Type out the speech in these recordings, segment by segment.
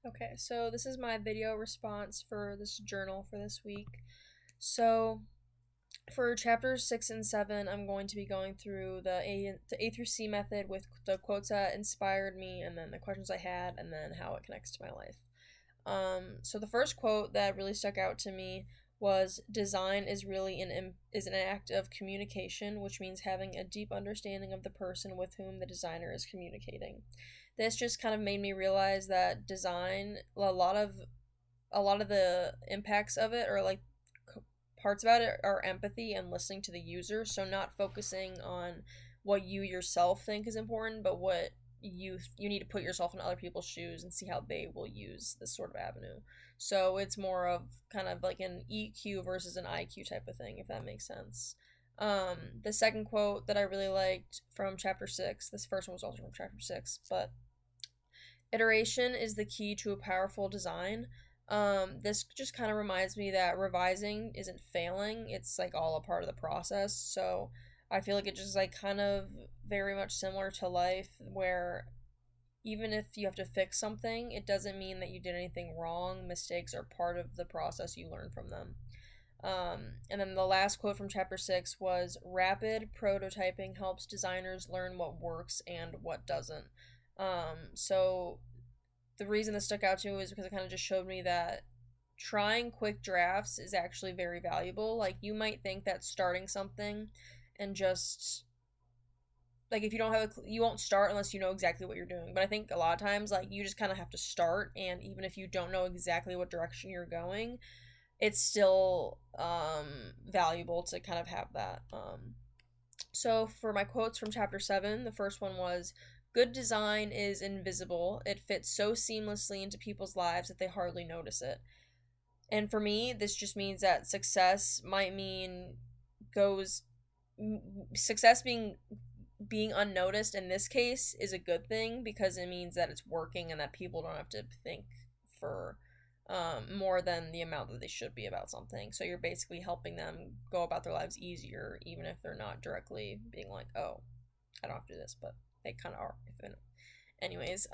Okay, so this is my video response for this journal for this week. So, for chapters 6 and 7, I'm going to be going through the A through C method with the quotes that inspired me, and then the questions I had, and then how it connects to my life. So the first quote that really stuck out to me was design is really an act of communication, which means having a deep understanding of the person with whom the designer is communicating. This just kind of made me realize that design, a lot of the impacts of it, or like parts about it, are empathy and listening to the user. So not focusing on what you yourself think is important, but what you need to put yourself in other people's shoes and see how they will use this sort of avenue. So it's more of kind of like an EQ versus an IQ type of thing, if that makes sense. The second quote that I really liked from chapter 6, this first one was also from chapter 6, but iteration is the key to a powerful design. This just kind of reminds me that revising isn't failing, it's like all a part of the process. So I feel like it just like kind of very much similar to life, where even if you have to fix something, it doesn't mean that you did anything wrong. Mistakes are part of the process, you learn from them. And then the last quote from chapter 6 was rapid prototyping helps designers learn what works and what doesn't. So the reason this stuck out to me was because it kind of just showed me that trying quick drafts is actually very valuable. Like, you might think that starting something and just like, if you don't have you won't start unless you know exactly what you're doing. But I think a lot of times, like, you just kind of have to start, and even if you don't know exactly what direction you're going, it's still valuable to kind of have that. So for my quotes from chapter 7, the first one was, good design is invisible. It fits so seamlessly into people's lives that they hardly notice it. And for me, this just means that goes success being unnoticed in this case is a good thing, because it means that it's working and that people don't have to think for more than the amount that they should be about something. So you're basically helping them go about their lives easier, even if they're not directly being like, oh, I don't have to do this, but they kind of are. Anyways,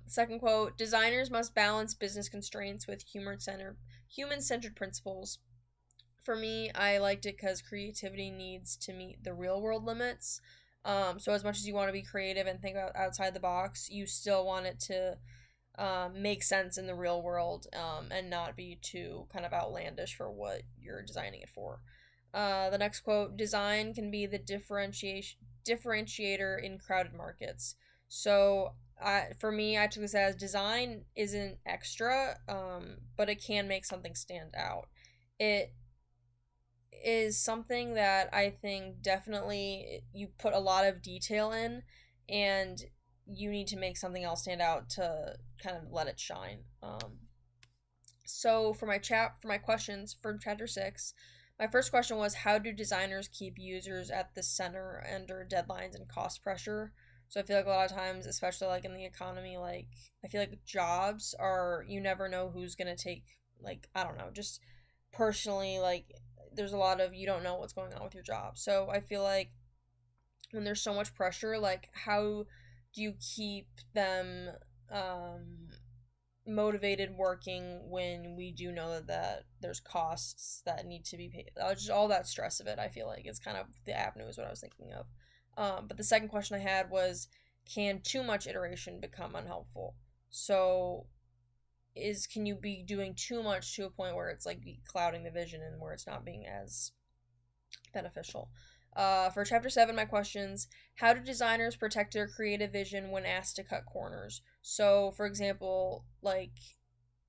second quote: designers must balance business constraints with human centered principles. For me, I liked it because creativity needs to meet the real world limits. So as much as you want to be creative and think outside the box, you still want it to make sense in the real world, and not be too kind of outlandish for what you're designing it for. The next quote: design can be the differentiator in crowded markets. So for me, I took this as design isn't extra, but it can make something stand out. It is something that I think definitely you put a lot of detail in, and you need to make something else stand out to kind of let it shine. So for my questions for chapter 6, my first question was, how do designers keep users at the center under deadlines and cost pressure? So I feel like a lot of times, especially like in the economy, like I feel like jobs are, you never know who's gonna take, like, I don't know, just personally, like, there's a lot of, you don't know what's going on with your job. So I feel like when there's so much pressure, like, how do you keep them motivated working when we do know that there's costs that need to be paid? Just all that stress of it, I feel like, is kind of the avenue is what I was thinking of. But the second question I had was, can too much iteration become unhelpful? So can you be doing too much to a point where it's like clouding the vision and where it's not being as beneficial? For chapter 7, my questions: how do designers protect their creative vision when asked to cut corners? So, for example, like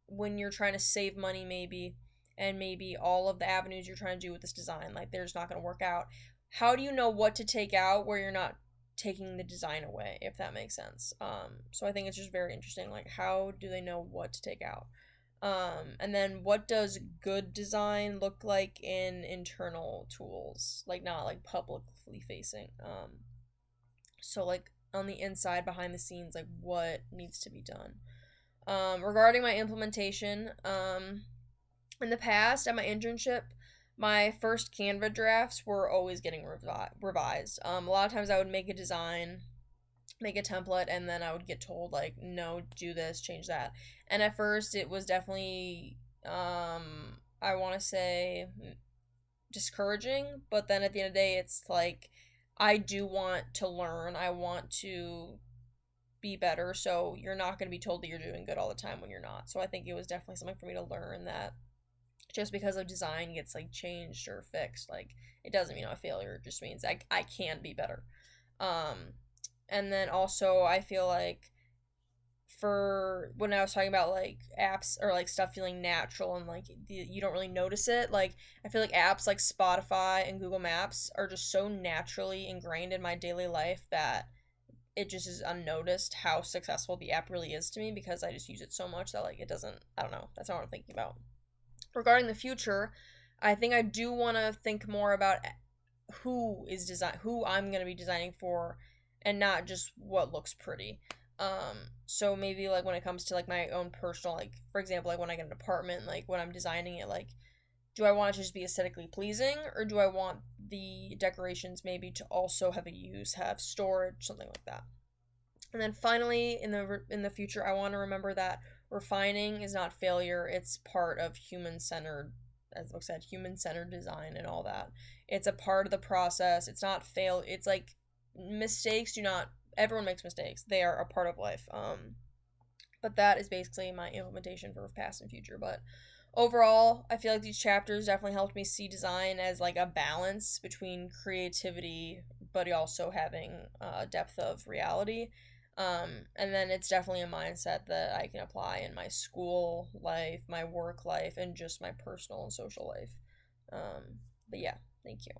when you're trying to save money, maybe, and maybe all of the avenues you're trying to do with this design, like, they're just not going to work out. How do you know what to take out where you're not taking the design away, if that makes sense? So I think it's just very interesting. Like, how do they know what to take out? And then what does good design look like in internal tools, like not like publicly facing? So like on the inside, behind the scenes, like what needs to be done? Regarding my implementation, in the past at my internship, my first Canva drafts were always getting revised. A lot of times I would make a design, make a template, and then I would get told like, no, do this, change that. And at first it was definitely I want to say discouraging, but then at the end of the day it's like I do want to learn. I want to be better, so you're not going to be told that you're doing good all the time when you're not. So I think it was definitely something for me to learn, that just because of design gets like changed or fixed, like it doesn't mean I'm a failure. It just means I can be better. um and then also I feel like, for when I was talking about like apps or like stuff feeling natural and like you don't really notice it, like I feel like apps like Spotify and Google Maps are just so naturally ingrained in my daily life that it just is unnoticed how successful the app really is to me, because I just use it so much that like it doesn't, I don't know, that's not what I'm thinking about. Regarding the future, I think I do want to think more about who I'm going to be designing for, and not just what looks pretty. So maybe like when it comes to like my own personal, like for example, like when I get an apartment, like when I'm designing it, like do I want it to just be aesthetically pleasing, or do I want the decorations maybe to also have a use, have storage, something like that. And then finally, in the future, I want to remember that refining is not failure. It's part of human centered, as the book said, human centered design and all that. It's a part of the process. It's not fail. It's like mistakes do not. Everyone makes mistakes. They are a part of life. But that is basically my implementation for past and future. But overall, I feel like these chapters definitely helped me see design as like a balance between creativity, but also having depth of reality. And then it's definitely a mindset that I can apply in my school life, my work life, and just my personal and social life. But yeah, thank you.